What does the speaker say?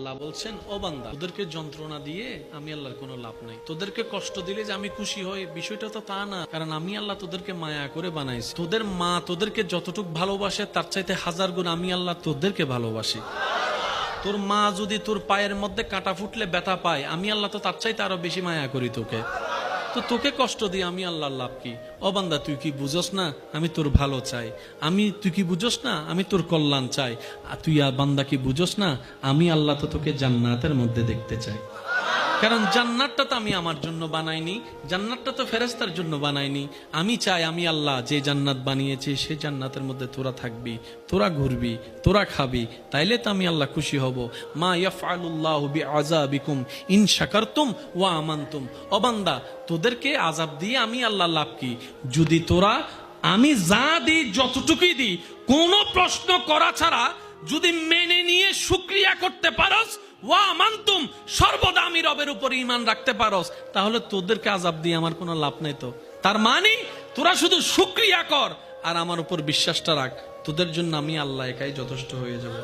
আল্লাহ বলছেন, ও বান্দা, তোদেরকে যন্ত্রণা দিয়ে আমি আল্লাহর কোনো লাভ নাই। তোদেরকে কষ্ট দিলে যে আমি খুশি হই, বিষয়টা তো তা না। কারণ আমি আল্লাহ তোদেরকে মায়া করে বানাইছি। তোদের মা তোদেরকে যতটুকু ভালোবাসে তার চাইতে 1000 গুণ আমি আল্লাহ তোদেরকে ভালোবাসি। তোর মা যদি তোর পায়ের মধ্যে কাঁটা ফুটলে ব্যথা পায়, আমি আল্লাহ তো তার চাইতে আরো বেশি মায়া করি তোকে। তো তোকে কষ্ট দিয়ে আমি আল্লাহর লাভ কি? ও বান্দা, তুই কি বুঝোস না আমি তোর ভালো চাই? তুই কি বুঝোস না আমি তোর কল্যাণ চাই? আর তুই বান্দা কি বুঝোস না আমি আল্লাহ তো তোকে জান্নাতের মধ্যে দেখতে চাই। কারণ জান্নাতটা তো আমি আমার জন্য বানাইনি, জান্নাতটা তো ফেরেশতার জন্য বানাইনি। আমি চাই আমি আল্লাহ যে জান্নাত বানিয়েছি সেই জান্নাতের মধ্যে তোরা থাকবি, তোরা ঘুরবি, তোরা খাবি, তাইলে তো আমি আল্লাহ খুশি হব। মা ইয়াফআলুল্লাহু বিআযাবিকুম ইন শাকারতুম ওয়া আমানতুম। ও বান্দা, তোদেরকে আযাব দিয়ে আমি আল্লাহ লাভ কি? যদি তোরা আমি যা দিই যতটুকুই দিই কোনো প্রশ্ন করা ছাড়া যদি মেনে নিয়ে শুকরিয়া করতে পারস, ওয়া মানতুম, সর্বদা আমি রবের উপর ঈমান রাখতে পারস, তাহলে তোদেরকে আযাব দিয়ে আমার কোনো লাভ নাই। তো তার মানে তোরা শুধু শুকরিয়া কর আর আমার উপর বিশ্বাসটা রাখ, তোদের জন্য আমি আল্লাহ একাই যথেষ্ট হয়ে যাব।